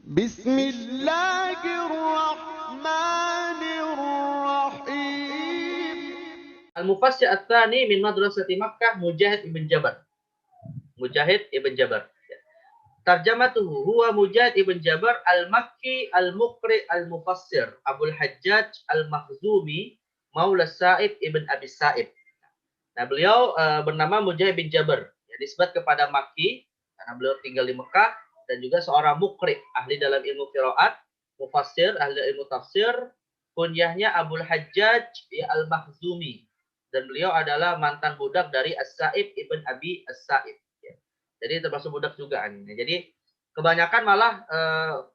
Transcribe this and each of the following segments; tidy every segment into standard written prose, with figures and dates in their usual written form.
بسم الله الرحمن الرحيم. Al-Mufassir Ats-Tsani min Madrasati Makkah Mujahid ibn Jabar. Mujahid ibn Jabar. Tarjamatuhu huwa Mujahid ibn Jabar al-Makki al-Muqri al-Mufassir Abul Hajjaj al-Makhzumi Maula Sa'ib ibn Abi Sa'ib. Nah, beliau bernama Mujahid bin Jabar. Ya, disebut kepada Makki karena beliau tinggal di Mekah dan juga seorang muqri, ahli dalam ilmu qiraat, mufassir, ahli ilmu tafsir. Kunyahnya Abul Hajjaj ya, al-Makhzumi. Dan beliau adalah mantan budak dari As-Sa'ib ibn Abi As-Sa'ib. Ya. Jadi termasuk budak juga. Jadi kebanyakan malah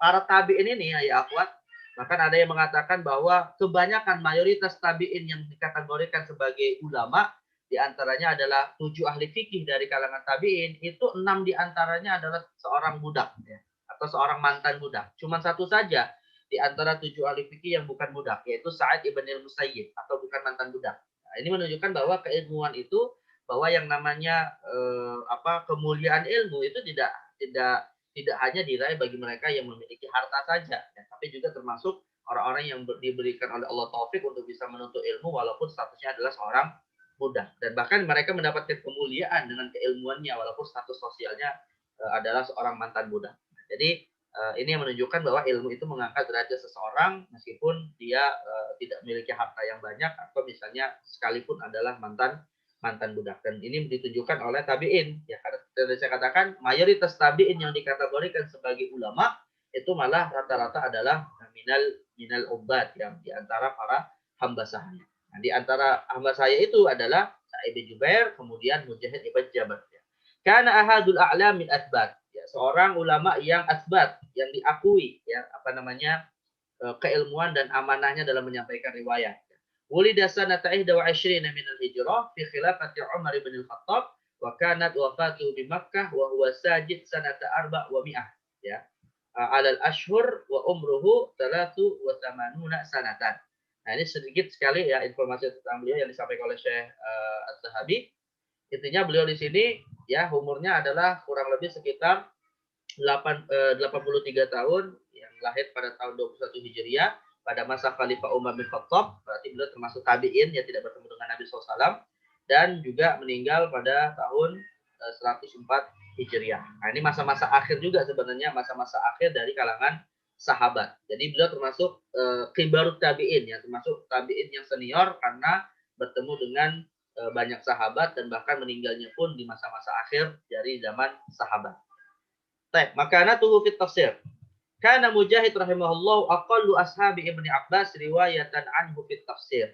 para tabi'in ini ya akhwat, bahkan ada yang mengatakan bahwa kebanyakan mayoritas tabi'in yang dikategorikan sebagai ulama di antaranya adalah 7 ahli fikih dari kalangan tabi'in, itu 6 di antaranya adalah seorang budak ya, atau seorang mantan budak. Cuma satu saja di antara 7 ahli fikih yang bukan budak, yaitu Sa'id ibn al-Musayyib atau bukan mantan budak. Nah, ini menunjukkan bahwa keilmuan itu, bahwa yang namanya kemuliaan ilmu itu tidak hanya diraih bagi mereka yang memiliki harta saja, ya, tapi juga termasuk orang-orang yang diberikan oleh Allah taufik untuk bisa menuntut ilmu walaupun statusnya adalah seorang budak. Dan bahkan mereka mendapatkan kemuliaan dengan keilmuannya walaupun status sosialnya adalah seorang mantan budak. Jadi ini yang menunjukkan bahwa ilmu itu mengangkat derajat seseorang meskipun dia tidak memiliki harta yang banyak atau misalnya sekalipun adalah mantan budak. Dan ini ditunjukkan oleh tabi'in. Ya, karena saya katakan mayoritas tabi'in yang dikategorikan sebagai ulama itu malah rata-rata adalah minal ubad yang di antara para hamba sahaya. Nah, di antara hamba saya itu adalah Sa'id bin Jubair, kemudian Mujahid ibn Jabar. Ya. Karena ahadul a'lam min asbat, ya, seorang ulama yang asbat, yang diakui, ya, keilmuan dan amanahnya dalam menyampaikan riwayat. Wulida sanata 21 min al-hijrah fi khilafati Umar bin al-Khattab wa kanat wafatuhu bi Makkah wa huwa sajid sanata 400 ya. Alal ashhur wa umruhu 83 sanatan. Nah, ini sedikit sekali ya informasi tentang beliau yang disampaikan oleh Syekh Az-Zahabi. Intinya beliau di sini ya umurnya adalah kurang lebih sekitar 83 tahun, yang lahir pada tahun 21 Hijriah pada masa Khalifah Umar bin Khattab. Berarti beliau termasuk tabi'in yang tidak bertemu dengan Nabi SAW, dan juga meninggal pada tahun 104 Hijriah. Nah, ini masa-masa akhir juga sebenarnya, masa-masa akhir dari kalangan sahabat. Jadi beliau termasuk kibarut tabi'in, ya, termasuk tabi'in yang senior karena bertemu dengan banyak sahabat dan bahkan meninggalnya pun di masa-masa akhir dari zaman sahabat. Baik, makanatuhu fit tafsir. Kana Mujahid rahimahullah aqallu ashabi Ibnu Abbas riwayatan anhu fit tafsir.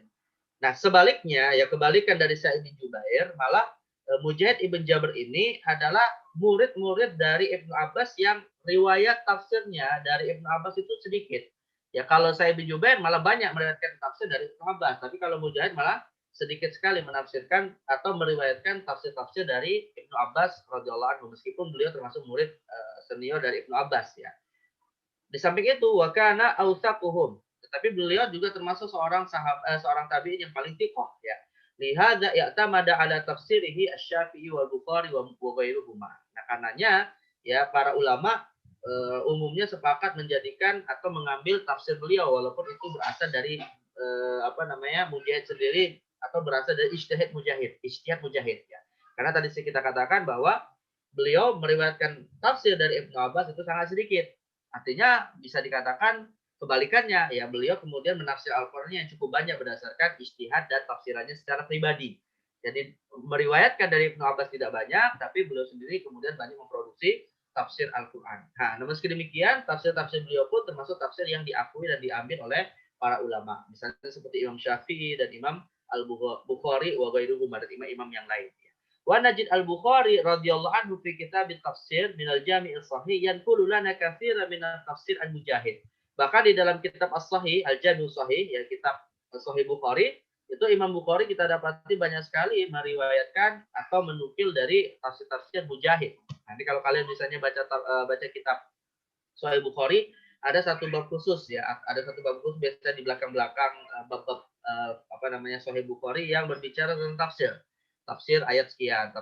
Nah, sebaliknya, ya kebalikan dari Sa'id bin Jubair, malah Mujahid ibn Jabir ini adalah murid-murid dari Ibnu Abbas yang riwayat tafsirnya dari Ibnu Abbas itu sedikit. Ya, kalau Sa'id bin Jubair malah banyak meriwayatkan tafsir dari Ibnu Abbas, tapi kalau Mujahid malah sedikit sekali menafsirkan atau meriwayatkan tafsir-tafsir dari Ibnu Abbas radhiyallahu anhu, meskipun beliau termasuk murid senior dari Ibnu Abbas ya. Di samping itu wakana ausaquhum, tetapi beliau juga termasuk seorang tabi'in yang paling thiqah ya. Lihada ya'tamada ala tafsirihi Asy-Syafi'i wal Bukhari wa ghairuhuma. Nah, karenanya ya para ulama umumnya sepakat menjadikan atau mengambil tafsir beliau walaupun itu berasal dari Mujahid sendiri atau berasal dari ijtihad Mujahid ya. Karena tadi kita katakan bahwa beliau meriwayatkan tafsir dari Ibnu Abbas itu sangat sedikit. Artinya bisa dikatakan kebalikannya, ya beliau kemudian menafsir Al-Quran yang cukup banyak berdasarkan ijtihad dan tafsirannya secara pribadi. Jadi meriwayatkan dari Ibnu Abbas tidak banyak, tapi beliau sendiri kemudian banyak memproduksi tafsir Al-Quran. Nah, meski demikian, tafsir-tafsir beliau pun termasuk tafsir yang diakui dan diambil oleh para ulama. Misalnya seperti Imam Syafi'i dan Imam Al-Bukhari wa ghairuhum, dan imam-imam yang lain. Wa Najid Al-Bukhari radhiyallahu anhu fi kitab tafsir min al-Jami' as-Sahih yanqulu lana katsiran min tafsir Al-Mujahid. Bahkan di dalam kitab As-Sahih, Al-Jami' Sahih, ya kitab Sahih Bukhari, itu Imam Bukhari kita dapati banyak sekali meriwayatkan atau menukil dari tafsir-tafsir Mujahid. Nanti kalau kalian misalnya baca kitab Sahih Bukhari, ada satu bab khusus ya, ada satu bab khusus biasa di belakang-belakang bab-bab Sahih Bukhari yang berbicara tentang tafsir ayat sekian.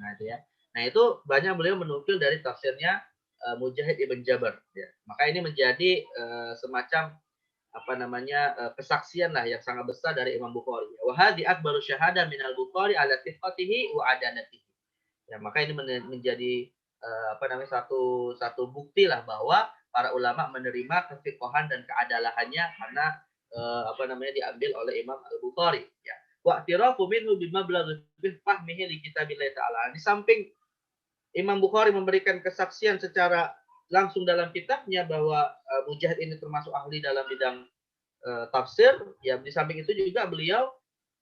Nah itu ya. Nah itu banyak beliau menukil dari tafsirnya Mujahid ibn Jabr. Ya. Maka ini menjadi semacam kesaksian lah yang sangat besar dari Imam Bukhari. Wa hadhi akbaru syahadah minal Bukhari ala thiqatihi wa adanatihi. Ya, maka ini menjadi satu bukti lah bahwa para ulama menerima kefiqahan dan keadalahannya karena diambil oleh Imam Al-Bukhari. Ya. Wa i'tirafu minhu bimablaghi fahmihi li kitabillah ta'ala. Di samping Imam Bukhari memberikan kesaksian secara langsung dalam kitabnya bahwa Mujahid ini termasuk ahli dalam bidang tafsir, ya di samping itu juga beliau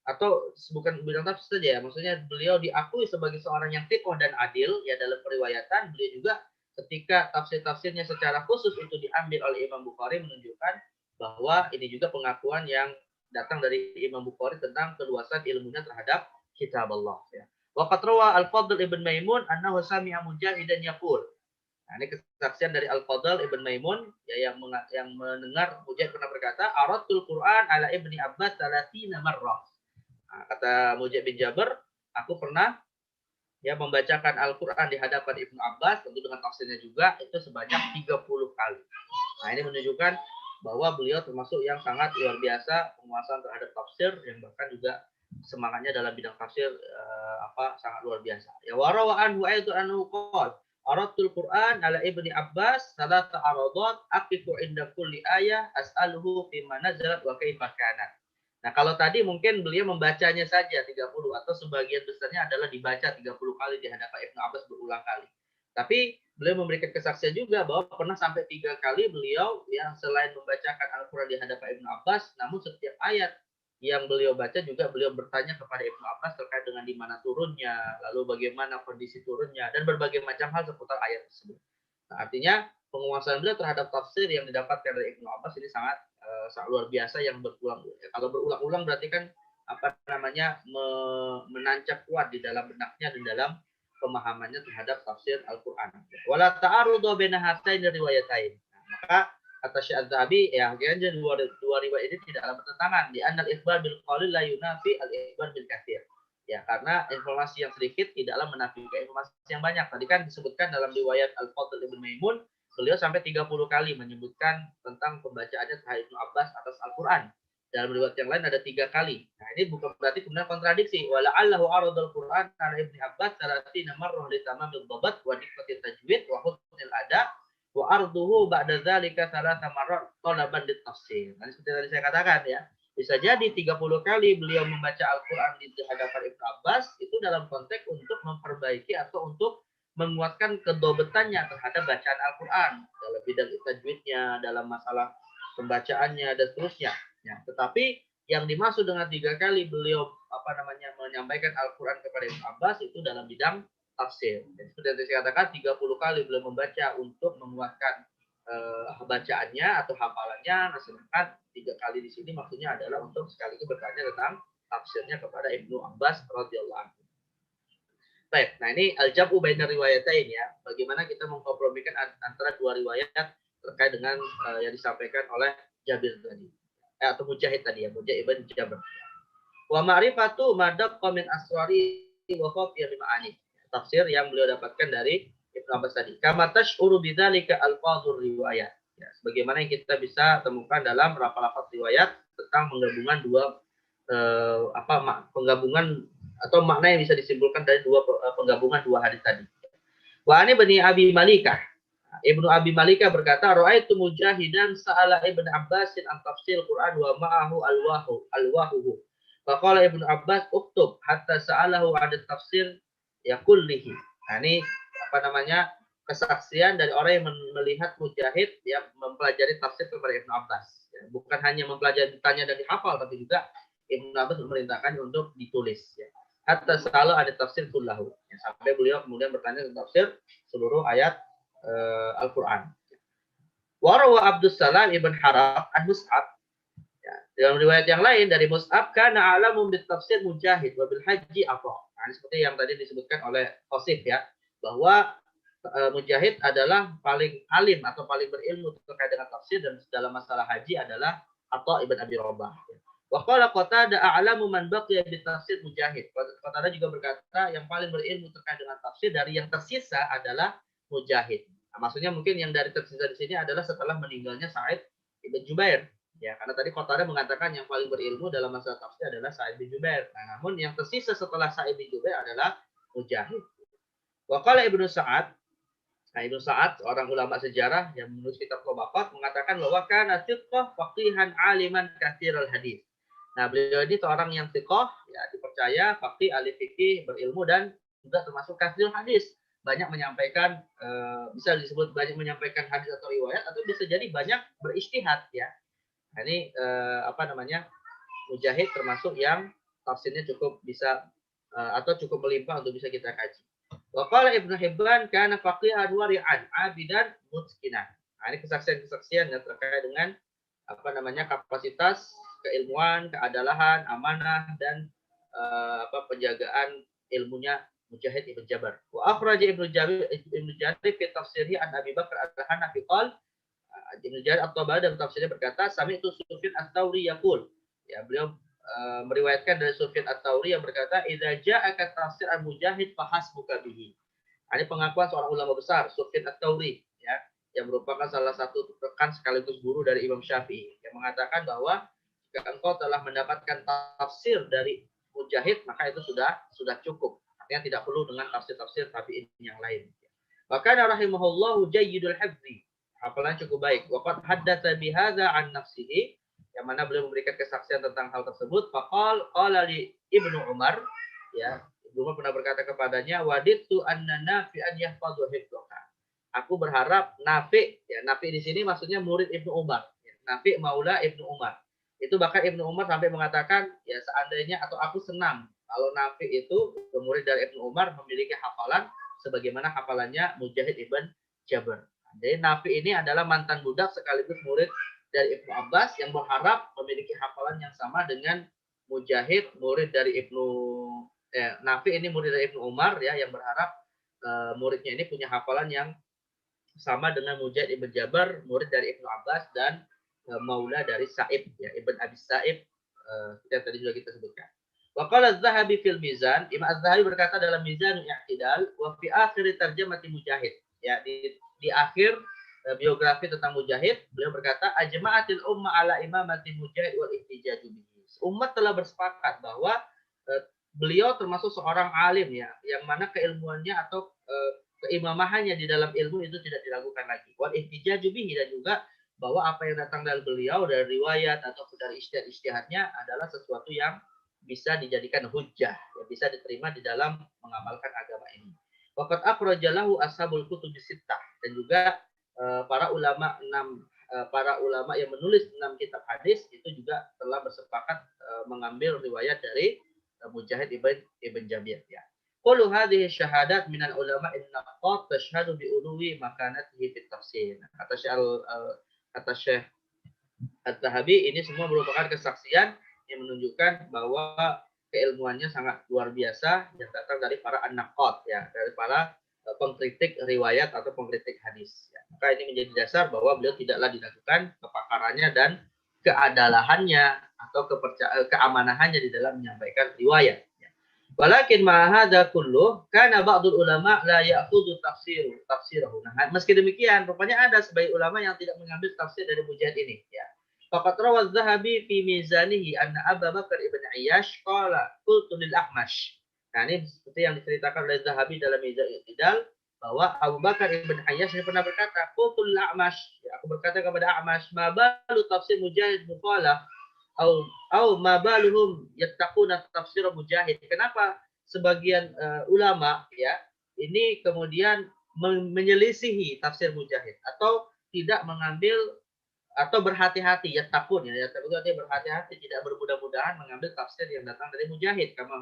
atau bukan bidang tafsir saja ya, maksudnya beliau diakui sebagai seorang yang thiqah dan adil ya dalam periwayatan. Beliau juga ketika tafsir-tafsirnya secara khusus itu diambil oleh Imam Bukhari menunjukkan bahwa ini juga pengakuan yang datang dari Imam Bukhari tentang keluasan ilmunya terhadap kitab Allah ya. Waqat rawa Al-Fadl ibn Maimun annahu sami'a Mujahidan yaqul. Nah, ini kesaksian dari Al-Fadl ibn Maimun ya, yang mendengar Mujahid pernah berkata, "Aratul Quran ala Ibni Abbas 30 marrah." Nah, kata Mujahid bin Jabr, aku pernah ya membacakan Al-Quran di hadapan Ibnu Abbas, tentu dengan tafsirnya juga, itu sebanyak 30 kali. Nah, ini menunjukkan bahwa beliau termasuk yang sangat luar biasa penguasaan terhadap tafsir, yang bahkan juga semangatnya dalam bidang tafsir sangat luar biasa. Ya warawa anhu aitu anhu qol aratul Quran ala Ibni Abbas salata aradat aqifu inda kulli ayah as'aluhu fi ma nazalat wa kaifa kanat. Nah, kalau tadi mungkin beliau membacanya saja 30 atau sebagian besarnya adalah dibaca 30 kali di hadapan Ibnu Abbas berulang kali. Tapi beliau memberikan kesaksian juga bahwa pernah sampai 3 kali beliau yang selain membacakan Al-Quran di hadapan Ibnu Abbas, namun setiap ayat yang beliau baca juga beliau bertanya kepada Ibnu Abbas terkait dengan di mana turunnya, lalu bagaimana kondisi turunnya, dan berbagai macam hal seputar ayat tersebut. Nah, artinya penguasaan beliau terhadap tafsir yang didapatkan dari Ibnu Abbas ini sangat luar biasa yang berulang. Kalau berulang-ulang berarti kan menancap kuat di dalam benaknya dan dalam pemahamannya terhadap tafsir Al-Quran. Wala ta'arudu baina hatain riwayatain. Maka kata Syekh Az-Zahabi ya akhirnya dua riwayat ini tidaklah bertentangan di annal ikhbar bil qalil la yunafi al ikhbar bil katsir. Ya, karena informasi yang sedikit tidaklah menafikan informasi yang banyak. Tadi kan disebutkan dalam riwayat Al-Fadl ibn Maimun, beliau sampai 30 kali menyebutkan tentang pembacaannya terhadap Ibnu Abbas atas Al-Quran. Dalam riwayat yang lain ada 3 kali. Nah, ini bukan berarti kemudian kontradiksi. Wala'allahu aradul Quran ala Ibni Abbas 30 marrah li tamamil dhabat wa diqqatit tajwid wa husnil ada wa arduhu ba'da dzalika 3 marrat talaban litafsir. Nah, seperti tadi saya katakan ya, bisa jadi 30 kali beliau membaca Al-Quran di hadapan Ibnu Abbas itu dalam konteks untuk memperbaiki atau untuk menguatkan kedobetannya terhadap bacaan Al-Quran dalam bidang tajwidnya, dalam masalah pembacaannya dan seterusnya. Ya, tetapi yang dimaksud dengan 3 kali beliau menyampaikan Al-Quran kepada Ibnu Abbas itu dalam bidang tafsir. Jadi, seperti yang saya katakan 30 kali beliau membaca untuk menguatkan bacaannya atau hafalannya, nah, sedangkan 3 kali di sini maksudnya adalah untuk sekaligus bertanya tentang tafsirnya kepada Ibnu Abbas radhiyallahu anhu. Baik, nah ini al-jam'u baina riwayatain ya. Bagaimana kita mengkompromikan antara 2 riwayat terkait dengan yang disampaikan oleh Jabir tadi. Atau Mujahid tadi ya, Mujahid ibn Jabr. Wa ma'rifatu madaq min aswari wa khafiya ma'ani. Tafsir yang beliau dapatkan dari Ibnu Abbas tadi. Kama tash'uru bidzalika alfazur riwayat. Ya, sebagaimana yang kita bisa temukan dalam lafaz riwayat tentang penggabungan penggabungan atau makna yang bisa disimpulkan dari penggabungan 2 hadis tadi. Wa ani bani Abi Malikah. Ibnu Abi Malikah berkata, "Ra'aitu Mujahidan sa'ala Ibnu Abbasin an tafsir Quran wa ma'ahu alwahuhu." Faqala Ibnu Abbas, "Uktub hatta sa'alahu 'ala tafsir yakullihi." Nah, ini kesaksian dari orang yang melihat Mujahid yang mempelajari tafsir kepada Ibnu Abbas. Ya, bukan hanya mempelajari ditanya dan dihafal, tapi juga Ibnu Abbas memerintahkan untuk ditulis. Ya. Hatta sa'alahu 'ala tafsir kullahu. Ya, sampai beliau kemudian bertanya tentang tafsir seluruh ayat Al-Quran. Warawa Abdus Salam ibn Harab an Mus'ab. Ya, dalam riwayat yang lain dari Mus'ab, kana alamu bit tafsir Mujahid wa bil haji apa. Nah, seperti yang tadi disebutkan oleh Khosif ya, bahwa Mujahid adalah paling alim atau paling berilmu terkait dengan tafsir dan dalam masalah haji adalah Atha ibn Abi Rabah. Wa qala Qatadah a'lamu man baqiya bi tafsir Mujahid. Qatadah juga berkata yang paling berilmu terkait dengan tafsir dari yang tersisa adalah Mujahid. Nah, maksudnya mungkin yang dari tersisa di sini adalah setelah meninggalnya Sa'id ibn Jubair. Ya, karena tadi Qatadah mengatakan yang paling berilmu dalam masalah tafsir adalah Sa'id bin Jubair. Nah, namun yang tersisa setelah Sa'id bin Jubair adalah Mujahid. Wa qala Ibnu Sa'ad, nah, Ibnu Sa'ad seorang ulama sejarah yang menulis kitab Tabaqat mengatakan bahwa kana thiqah faqihan aliman katsiral hadis. Nah, beliau ini seorang yang thiqah, ya dipercaya, faqih, ahli fikih, berilmu dan juga termasuk katsirul hadis. Banyak menyampaikan bisa disebut banyak menyampaikan hadis atau riwayat atau bisa jadi banyak beristihad ya. Nah, ini apa namanya? Mujahid termasuk yang tafsirnya cukup bisa atau cukup melimpah untuk bisa kita kaji. Wa qala Ibnu Hibban kana faqihan wari'an abidan mutqinan. Nah, ini kesaksian-kesaksian yang terkait dengan apa namanya kapasitas keilmuan, keadalaan, amanah dan penjagaan ilmunya Mujahid Ibn Jabar. Wa akhraja Ibnu Jarir fi tafsirhi an Abi Bakar al-Hanafi qala Ibnu Jarir at-Tabari dalam tafsirnya berkata, sami itu Sufyan ats-Tsauri yaqul. Ya, beliau meriwayatkan dari Sufyan ats-Tsauri yang berkata, "Idza ja'aka tafsir al-Mujahid fahasbuka bihi." Ini pengakuan seorang ulama besar, Sufyan ats-Tsauri, ya, yang merupakan salah satu rekan sekaligus guru dari Imam Syafi'i, yang mengatakan bahwa jika engkau telah mendapatkan tafsir dari Mujahid, maka itu sudah cukup. Artinya tidak perlu dengan tafsir-tafsir tabi'in yang lain. Bahkan rahimahullahu jayyidul hifzi, hafalan cukup baik. Waqad haddatsa bihadza an nafsihi, yang mana beliau memberikan kesaksian tentang hal tersebut. Faqal qala li Ibnu Umar, ya, Ibnu Umar pernah berkata kepadanya, wadittu anna Nafi'an yahfadhu hifdhaka. Aku berharap Nafi', ya, Nafi' di sini maksudnya murid Ibnu Umar. Ya, Nafi' maula Ibnu Umar. Itu bahkan Ibnu Umar sampai mengatakan, ya seandainya atau aku senang kalau Nafi' itu murid dari Ibnu Umar memiliki hafalan sebagaimana hafalannya Mujahid ibn Jabr. Jadi Nafi ini adalah mantan budak sekaligus murid dari Ibnu Abbas yang berharap memiliki hafalan yang sama dengan Mujahid, murid dari Nafi ini murid dari Ibnu Umar, ya, yang berharap muridnya ini punya hafalan yang sama dengan Mujahid ibn Jabr, murid dari Ibnu Abbas dan maula dari Sa'ib, ya, Ibn Abi Sa'ib, yang tadi juga kita sebutkan. Wa qala Az-Zahabi fil Mizan, Imam Az-Zahabi berkata dalam Mizanul I'tidal, wa fi akhir tarjamati Mujahid. Ya, di akhir biografi tentang Mujahid, beliau berkata, ajma'atil umma ala imamati Mujahid wal ihtijaj bihi. Umat telah bersepakat bahwa beliau termasuk seorang alim, ya, yang mana keilmuannya atau keimamahannya di dalam ilmu itu tidak diragukan lagi. Wal ihtijaj bihi, dan juga bahwa apa yang datang dari beliau dari riwayat atau dari ijtihad-ijtihadnya adalah sesuatu yang bisa dijadikan hujjah, ya, bisa diterima di dalam mengamalkan agama ini. Waqad akhrajalahu ashabul kutubis sittah, dan juga para ulama yang menulis 6 kitab hadis itu juga telah bersepakat mengambil riwayat dari Mujahid ibn Jabir, ya. Qulu hadhihi syahadat minal ulama an-naqat tashhadu bi ulwi makanatihi fit tafsir. Kata Syekh At-Tahabi, ini semua merupakan kesaksian yang menunjukkan bahwa keilmuannya sangat luar biasa yang datang dari para an-naqat, ya, dari para pengkritik riwayat atau pengkritik hadis. Ya. Maka ini menjadi dasar bahwa beliau tidaklah diragukan kepakarannya dan keadalahannya atau keamanahannya di dalam menyampaikan riwayat. Ya. Walakin ma hadza kullu kana ba'dul ulama la ya'khudhu tafsirahu. Nah, meski demikian, rupanya ada sebagian ulama yang tidak mengambil tafsir dari Mujahid ini, ya. Faqad rawa Az-Zahabi fi mizanihi anna Abu Bakar ibn Ayyash qala qultu lil Ahmash. Nah, ini seperti yang diceritakan oleh Zahabi dalam Mizan I'tidal bahwa Abu Bakar ibn Ayyash ini pernah berkata, qultu lil Ahmash, ya, aku berkata kepada Ahmash, ma balu tafsir Mujahid muqala au ma baluhum yattaquna tafsir Mujahid. Kenapa sebagian ulama, ya, ini kemudian menyelisihi tafsir Mujahid atau tidak mengambil atau berhati-hati, ya takun, ya dia berhati-hati, tidak bermudah-mudahan mengambil tafsir yang datang dari Mujahid, kama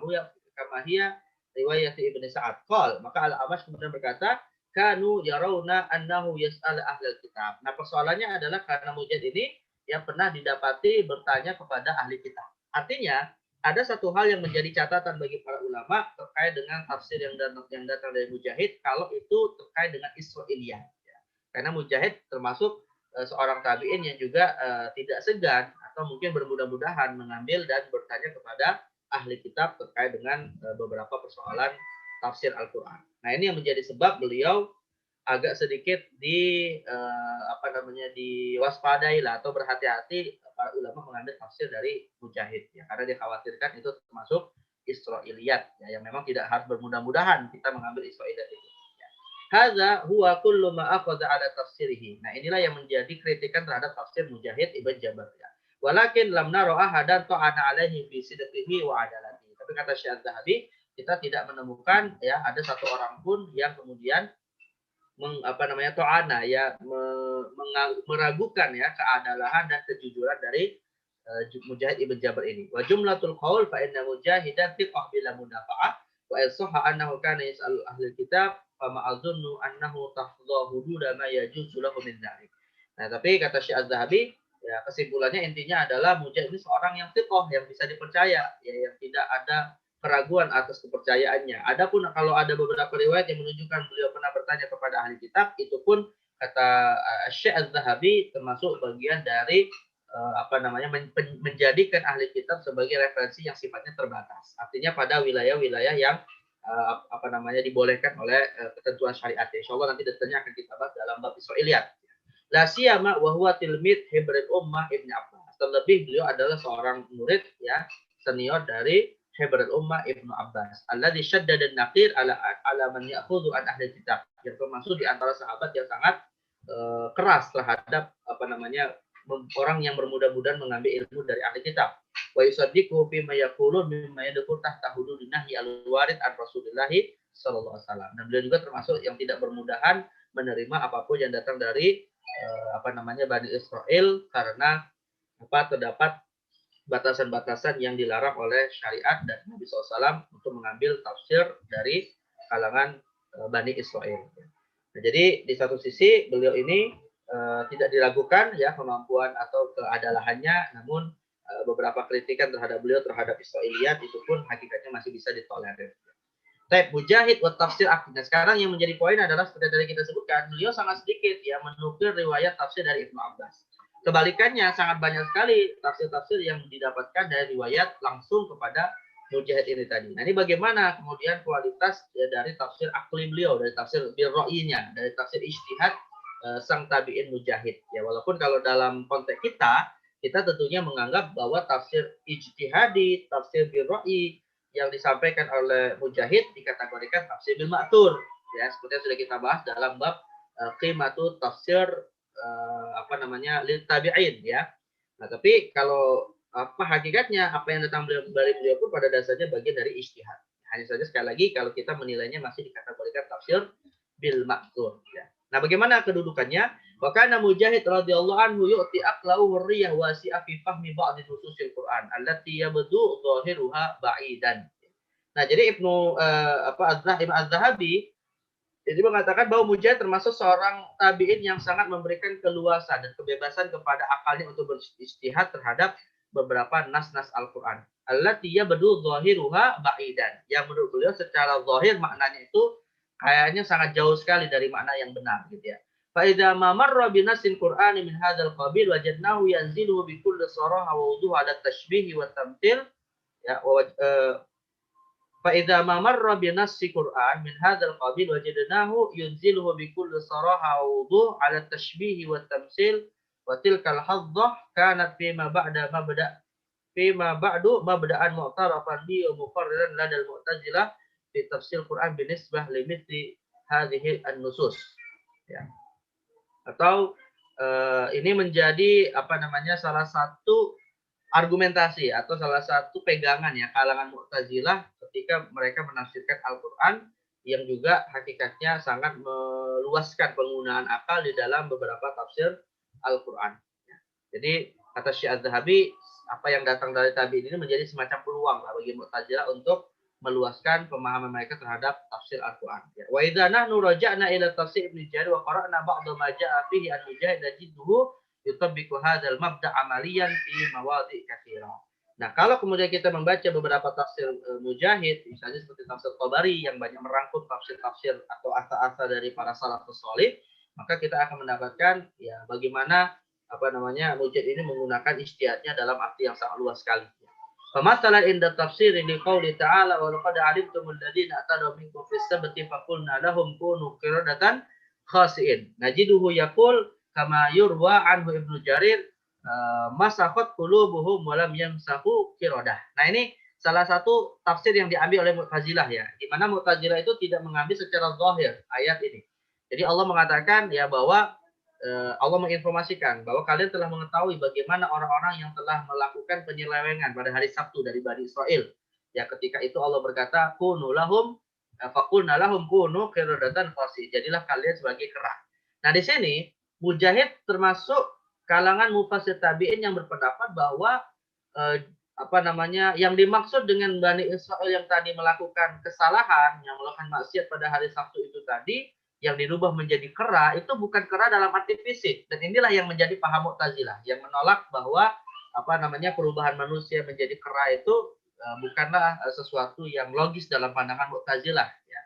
hiya riwayat Ibnu Sa'ad. Qal, maka Al-Amash kemudian berkata, kanu yarawna annahu yas'al ahlul kitab. Nah, persoalannya adalah karena Mujahid ini yang pernah didapati bertanya kepada ahli kitab. Artinya, ada satu hal yang menjadi catatan bagi para ulama terkait dengan tafsir yang datang dari Mujahid, kalau itu terkait dengan Israiliyah. Ya. Karena Mujahid termasuk seorang tabi'in yang juga tidak segan atau mungkin bermudah-mudahan mengambil dan bertanya kepada ahli kitab terkait dengan beberapa persoalan tafsir Al-Quran. Nah, ini yang menjadi sebab beliau agak sedikit diwaspadai lah atau berhati-hati para ulama mengambil tafsir dari Mujahid ya, karena dikhawatirkan itu termasuk Israiliyat ya, yang memang tidak harus bermudah-mudahan kita mengambil Israiliyat itu. Ya. Hadza huwa kullu ma akhadha ala tafsirihi. Nah, inilah yang menjadi kritikan terhadap tafsir Mujahid Ibn Jabr ya. Walakin lam nara ahadan ta'ana alaihi fi sidqihi wa adalatihi. Tapi kata Syekh Az-Zahabi, kita tidak menemukan ya ada satu orang pun yang kemudian to'ana ya meragukan ya keadalan dan kejujuran dari Mujahid Ibn Jabr ini. Wa jumlatul qaul fa inna mujahidan thiqah bila mudafa'ah wa sahha annahu kana yas'al ahli kitab fa ma azunnu annahu tahdha hududa ma yajuzu lahu min dzalik. Nah, tapi kata Syekh Az-Zahabi ya kesimpulannya intinya adalah Mujahid ini seorang yang thiqah, yang bisa dipercaya ya, yang tidak ada keraguan atas kepercayaannya. Adapun kalau ada beberapa riwayat yang menunjukkan beliau pernah bertanya kepada ahli kitab, itu pun kata Syekh Az-Zahabi termasuk bagian dari menjadikan ahli kitab sebagai referensi yang sifatnya terbatas. Artinya pada wilayah-wilayah yang dibolehkan oleh ketentuan syariat. Insyaallah nanti detailnya akan kita bahas dalam bab Israiliyat. La siyama wa huwa tilmid hibril ummah Ibnu Abbas. Terlebih beliau adalah seorang murid ya senior dari Hibrul Ummah Ibnu Abbas. Alladzi syaddada an-naqir ala man ya'khudhu an ahli kitab. Yang termasuk di antara sahabat yang sangat keras terhadap orang yang bermudah-mudahan mengambil ilmu dari ahli kitab. Wa yusaddiqu fi ma yaqulun mimma yadkhul tahta hududin nahyi al-warid an Rasulillah sallallahu alaihi wasallam. Dan beliau juga termasuk yang tidak bermudahan menerima apapun yang datang dari Bani Israel karena terdapat batasan-batasan yang dilarang oleh syariat dan Nabi SAW untuk mengambil tafsir dari kalangan Bani Israel. Nah, jadi di satu sisi beliau ini tidak diragukan ya kemampuan atau keadalahannya, namun beberapa kritikan terhadap beliau terhadap Israiliyat itu pun hakikatnya masih bisa ditolerir. Baik, Mujahid wa tafsir akhirnya. Sekarang yang menjadi poin adalah seperti tadi kita sebutkan, beliau sangat sedikit ya menukil riwayat tafsir dari Ibnu Abbas. Kebalikannya, sangat banyak sekali tafsir-tafsir yang didapatkan dari riwayat langsung kepada Mujahid ini tadi. Nah, ini bagaimana kemudian kualitas ya, dari tafsir akli beliau, dari tafsir birro'inya, dari tafsir ijtihad sang tabi'in Mujahid. Ya, walaupun kalau dalam konteks kita tentunya menganggap bahwa tafsir ijtihadi, tafsir birro'i yang disampaikan oleh Mujahid dikategorikan tafsir bil ma'thur. Ya, seperti yang sudah kita bahas dalam bab qimatu tafsir lil tabi'in ya. Nah, tapi kalau hakikatnya apa yang datang dari beliau pun pada dasarnya bagian dari ijtihad. Hanya saja sekali lagi kalau kita menilainya masih dikategorikan tafsir bil ma'thur ya. Nah, bagaimana kedudukannya? Wa kana Mujahid radhiyallahu anhu yu'ti aqlahu hurriyah wasi'ah fi fahmi ba'd nususil Qur'an allati yabdu dhahiruha ba'idan. Nah, jadi Ibnu Az-Zahabi jadi mengatakan bahwa Mujahid termasuk seorang tabi'in yang sangat memberikan keluasan dan kebebasan kepada akalnya untuk berijtihad terhadap beberapa nas-nas Al-Qur'an. Allati yabdu dhahiruha ba'idan. Yang menurut beliau secara zahir maknanya itu kayaknya sangat jauh sekali dari makna yang benar gitu ya. Fa idza ma marra bi nasil Qur'ani min hadzal qabil wajadnahu yanzilu bi kulli saraha wa wuduh ala tashbih wa tamthil ya fa idza ma marra bi nassi Qur'an min hadzal qabil wajadnahu yunziluhu bi kulli saraha wa wuduh ala tashbih wa tamthil wa tilkal haddah kanat fima ba'du mabda'an mu'tarafan bi wa muqarraran ladal mu'tazilah di tafsir Quran binisbah limiti hadhihi an-nusus ya. Atau ini menjadi salah satu argumentasi atau salah satu pegangan ya kalangan Mu'tazilah ketika mereka menafsirkan Al-Qur'an yang juga hakikatnya sangat meluaskan penggunaan akal di dalam beberapa tafsir Al-Qur'an ya. Jadi kata Syekh Az-Zahabi, apa yang datang dari tabi'in ini menjadi semacam peluang lah bagi Mu'tazilah untuk meluaskan pemahaman mereka terhadap tafsir Al-Qur'an. Wa idza nahnu raja'na ila tafsir Ibnu Jarir wa qara'na ba'd ma ja'a fihi an-Mujahid najiduhu yutabbiqu hadzal mabda' amaliyan fi mawadhi' katsira. Nah, kalau kemudian kita membaca beberapa tafsir Mujahid, misalnya seperti tafsir Tabari yang banyak merangkum tafsir-tafsir atau asa-asa dari para salafus shalih, maka kita akan mendapatkan ya bagaimana Mujahid ini menggunakan ijtihadnya dalam arti yang sangat luas sekali. Famasalan inda tafsir li qouli ta'ala wa laqad 'alimtum alladhina atadaw minkum fis sabti faqulna lahum kunu qiradatan khasi'in. Najiduhu yaqul kama yurwa anhu Ibnu Jarir masakhat qulubuhum wa lam yamsahu qiradah. Nah, ini salah satu tafsir yang diambil oleh Mu'tazilah ya. Di mana Mu'tazilah itu tidak mengambil secara zahir ayat ini. Jadi Allah mengatakan ya bahwa Allah menginformasikan bahwa kalian telah mengetahui bagaimana orang-orang yang telah melakukan penyelewengan pada hari Sabtu dari Bani Israel. Ya, ketika itu Allah berkata, "Kunu lahum faqulna lahum kunu qiradatan khasi." Jadilah kalian sebagai kera. Nah, di sini Mujahid termasuk kalangan mufassir tabi'in yang berpendapat bahwa yang dimaksud dengan Bani Israel yang tadi melakukan kesalahan, yang melakukan maksiat pada hari Sabtu itu tadi, yang dirubah menjadi kera, itu bukan kera dalam arti fisik. Dan inilah yang menjadi paham Mu'tazilah, yang menolak bahwa perubahan manusia menjadi kera itu bukanlah sesuatu yang logis dalam pandangan Mu'tazilah. Ya.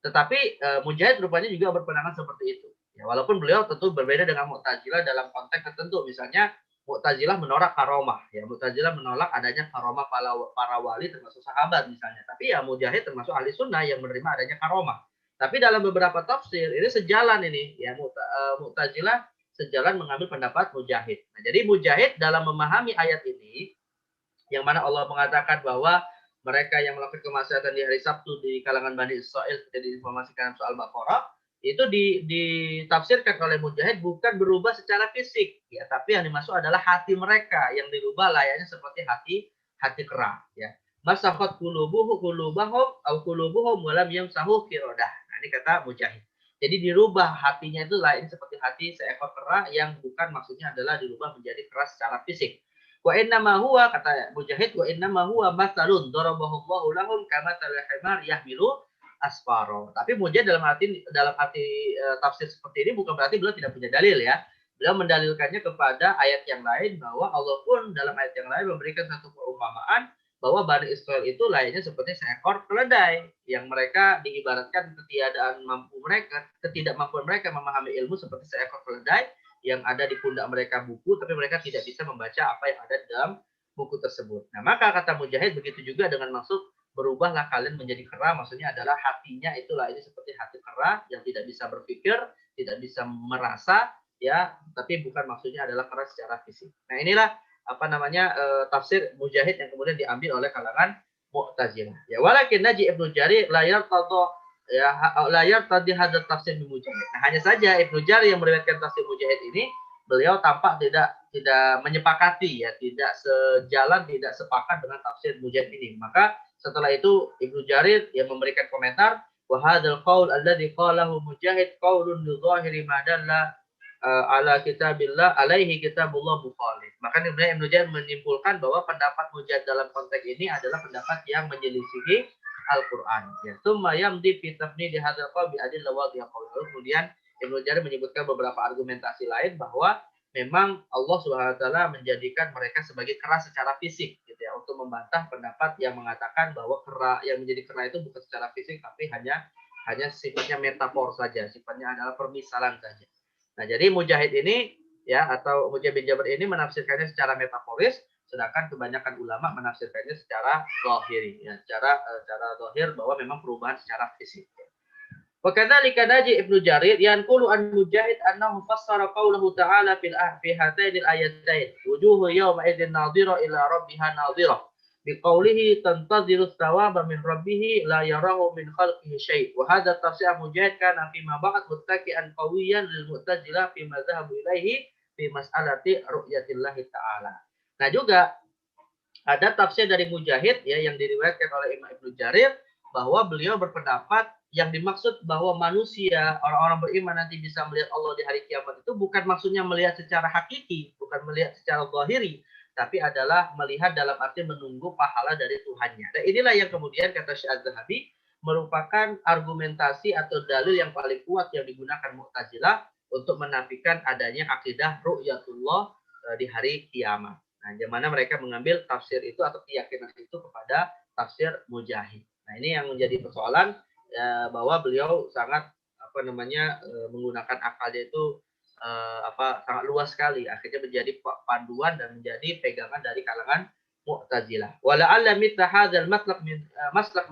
Tetapi Mujahid rupanya juga berpandangan seperti itu. Ya, walaupun beliau tentu berbeda dengan Mu'tazilah dalam konteks tertentu. Misalnya Mu'tazilah menolak karomah. Ya, Mu'tazilah menolak adanya karomah para wali termasuk sahabat misalnya. Tapi ya Mujahid termasuk ahli sunnah yang menerima adanya karomah. Tapi dalam beberapa tafsir ini sejalan ini ya Mu'tazilah sejalan mengambil pendapat Mujahid. Nah, jadi Mujahid dalam memahami ayat ini yang mana Allah mengatakan bahwa mereka yang melakukan kemaksiatan di hari Sabtu di kalangan Bani Israel seperti diinformasikan soal Baqarah itu ditafsirkan oleh Mujahid bukan berubah secara fisik ya, tapi yang dimaksud adalah hati mereka yang dirubah layaknya seperti hati kera ya. Masakhat qulubuhum au qulubuhum wa lam yamsahu qiradah. Nah, ini kata Mujahid. Jadi dirubah hatinya itu lain seperti hati seekor kera yang bukan maksudnya adalah dirubah menjadi keras secara fisik. Wa inna ma huwa kata Mujahid wa inna ma huwa masalun darabahu Allahu lahum kama talahimar yahmilu asfaro. Tapi Mujahid dalam arti tafsir seperti ini bukan berarti beliau tidak punya dalil ya. Beliau mendalilkannya kepada ayat yang lain bahwa Allah pun dalam ayat yang lain memberikan satu perumpamaan bahwa Bani Israel itu layaknya seperti seekor keledai yang mereka diibaratkan ketidakmampuan mereka memahami ilmu seperti seekor keledai yang ada di pundak mereka buku, tapi mereka tidak bisa membaca apa yang ada dalam buku tersebut. Nah, maka kata Mujahid begitu juga dengan maksud berubahlah kalian menjadi kera, maksudnya adalah hatinya itulah ini seperti hati kera yang tidak bisa berpikir, tidak bisa merasa, ya, tapi bukan maksudnya adalah kera secara fisik. Nah, inilah tafsir Mujahid yang kemudian diambil oleh kalangan Mu'tazilah. Ya, walakin Naji Ibnu Jarir la yartadha ya layar tadi hadat tafsir Mujahid. Nah, hanya saja Ibnu Jarir yang meriwayatkan tafsir Mujahid ini beliau tampak tidak menyepakati ya, tidak sejalan, tidak sepakat dengan tafsir Mujahid ini. Maka setelah itu Ibnu Jarir yang memberikan komentar wa hadzal qaul alladzi qalahu Mujahid qaulun li dhahiri ma dalla ala kitabillah alaihi kitabullah mukhalif. Maka Ibnu Jarir menyimpulkan bahwa pendapat Mujahid dalam konteks ini adalah pendapat yang menyelisihi Al-Quran. Ya. Tsumma yamdi fi tafnidi hadzal qaul bi adillah wadhiha qaul. Kemudian Ibnu Jarir menyebutkan beberapa argumentasi lain bahwa memang Allah Subhanahu wa taala menjadikan mereka sebagai kera secara fisik gitu ya, untuk membantah pendapat yang mengatakan bahwa kera yang menjadi kera itu bukan secara fisik tapi hanya sifatnya metafor saja, sifatnya adalah permisalan saja. Nah, jadi Mujahid ini ya atau Mujahid bin Jabir ini menafsirkannya secara metaforis, sedangkan kebanyakan ulama menafsirkannya secara zahiri ya, secara zahir bahwa memang perubahan secara fisik. Wa kadzalika Naji Ibnu Jarir yanqulu an Mujahid annahu fassara qaulahu ta'ala fi hataini al-ayatain wujuhu yawma idzin nadhira ila rabbiha nadhira biqaulihi tantadhiru thawaba min rabbih la yarahu min khalqihi syai' wa hadha tafsir Mujahid kana fi ma ba'd muttaqian qawiyan lil mu'tazilah fi ma dhahabu ilaihi fi mas'alati ru'yatillahi ta'ala. Nah, juga ada tafsir dari Mujahid ya yang diriwayatkan oleh Imam Ibnu Jarir bahwa beliau berpendapat yang dimaksud bahwa manusia, orang-orang beriman nanti bisa melihat Allah di hari kiamat itu bukan maksudnya melihat secara hakiki, bukan melihat secara zahiri, tapi adalah melihat dalam arti menunggu pahala dari Tuhannya. Dan inilah yang kemudian kata Syekh Az-Zahabi merupakan argumentasi atau dalil yang paling kuat yang digunakan Mu'tazilah untuk menafikan adanya akidah ru'yatullah di hari kiamat. Nah, di mana mereka mengambil tafsir itu atau keyakinan itu kepada tafsir Mujahid. Nah, ini yang menjadi persoalan ya, bahwa beliau sangat menggunakan akalnya itu sangat luas sekali, akhirnya menjadi panduan dan menjadi pegangan dari kalangan Mu'tazilah. Wala'alla mithla hadzal maslak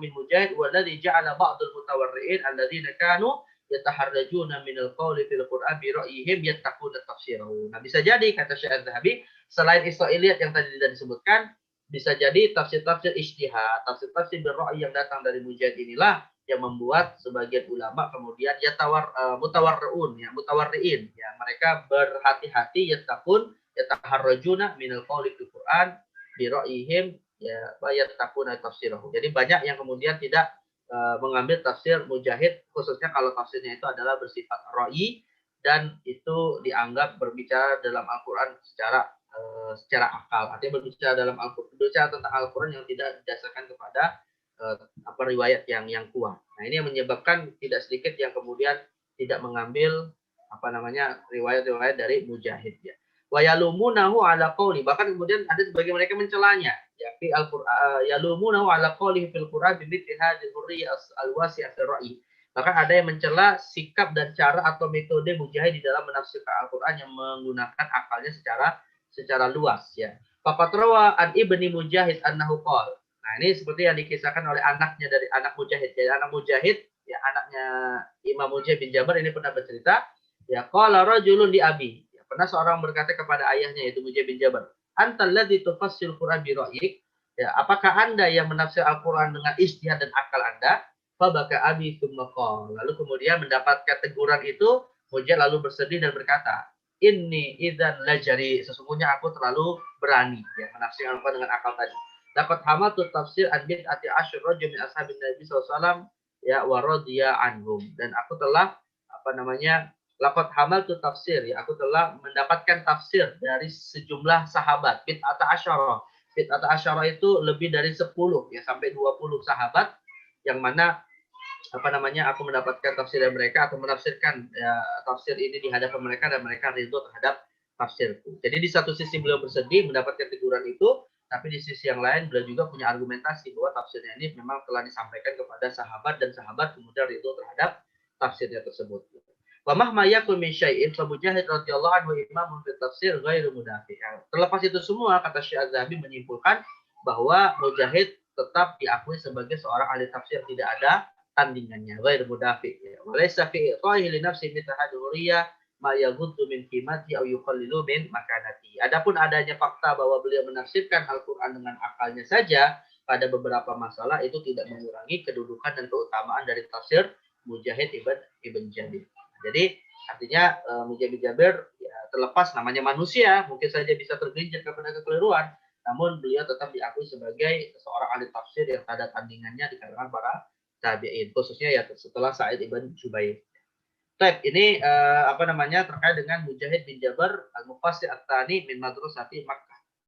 min Mujahid walladhi ja'ala ba'dul mutawarri'in alladziina kanu yataharrajuna minal qawli fil Qur'an bi ra'yihim yattaquna tafsirahu. Nah, bisa jadi kata Syekh Az-Zahabi, selain Israiliyat yang tadi disebutkan, bisa jadi tafsir-tafsir ijtihad, tafsir-tafsir bir-ra'yi yang datang dari Mujahid inilah yang membuat sebagian ulama kemudian mutawarriun, ya, mutawarriin, ya, mereka berhati-hati yataharrajuna minal qawli fil Qur'an bi ra'yihim ya yattaquna tafsirahu. Jadi banyak yang kemudian tidak mengambil tafsir Mujahid, khususnya kalau tafsirnya itu adalah bersifat ra'yi dan itu dianggap berbicara dalam Al-Qur'an secara akal. Artinya berbicara dalam Al-Qur'an, berbicara tentang Al-Qur'an yang tidak didasarkan kepada riwayat yang kuat. Nah, ini yang menyebabkan tidak sedikit yang kemudian tidak mengambil riwayat-riwayat dari Mujahid, ya. Wa yalumunahu ala qawli, bahkan kemudian ada sebagian mereka mencelanya, ya, fi al-Qur'an yalumunahu ala qawli fil Qur'an bi mithli hadhihi hurriyah al-wasi'ah ar-ra'yi. Bahkan ada yang mencela sikap dan cara atau metode Mujahid di dalam menafsirkan Al-Qur'an yang menggunakan akalnya secara luas, ya. Faqad rawa an Ibni Mujahid annahu qala. Nah, ini seperti yang dikisahkan oleh anaknya dari anak Mujahid. Jadi anak Mujahid, ya, anaknya Imam Mujahid bin Jabar ini pernah bercerita, ya, qala rajulun li abi. Ya, pernah seorang berkata kepada ayahnya, yaitu Mujahid bin Jabar, "Antal ladzi tufassirul Qur'an bi ra'yik?" Ya, apakah Anda yang menafsir Al-Qur'an dengan ijtihad dan akal Anda? Fa baka abi tsumma qala. Lalu kemudian mendapatkan teguran itu, Mujahid lalu bersedih dan berkata, "Inni idzan lajari." Sesungguhnya aku terlalu berani, ya, menafsirkan Al-Qur'an dengan akal tadi. Dapat hamatu tafsir bid'ati asyr rajul min ashabin Nabi SAW, ya, wa radiya anhum. Dan aku telah laqad hamaltu tafsir, ya, aku telah mendapatkan tafsir dari sejumlah sahabat. Bid'ata asyara. Bid'ata asyara itu lebih dari 10, ya, sampai 20 sahabat yang mana aku mendapatkan tafsir dari mereka atau menafsirkan, ya, tafsir ini di hadapan mereka dan mereka ridho terhadap tafsirku. Jadi di satu sisi beliau bersedih mendapatkan teguran itu, tapi di sisi yang lain beliau juga punya argumentasi bahwa tafsirnya ini memang telah disampaikan kepada sahabat dan sahabat kemudian ridho terhadap tafsirnya tersebut. Wa mahma yakun min syai'in fa Mujahid radhiyallahu anhu imamun fi tafsir ghairu mudafi. Terlepas itu semua, kata Syekh Az-Zahabi menyimpulkan bahwa Mujahid tetap diakui sebagai seorang ahli tafsir, tidak ada tandingannya, ghairu mudafi. Wa laysa fi iqaihi li nafsi mitahaduriyah ma yaghuddu min qimati aw yuqallilu min makanati. Adapun adanya fakta bahwa beliau menafsirkan Al-Qur'an dengan akalnya saja pada beberapa masalah itu tidak mengurangi kedudukan dan keutamaan dari tafsir Mujahid ibn Jabir. Jadi artinya Mujahid bin Jabir, ya, terlepas namanya manusia, mungkin saja bisa tergelincir kepada kekeliruan, namun beliau tetap diakui sebagai seorang ahli tafsir yang tak ada tandingannya di kalangan para tabi'in, khususnya ya setelah Sa'id ibn Jubair. Baik, ini terkait dengan Mujahid bin Jabar al-Mufassir at-Tani min Madrasati Makkah.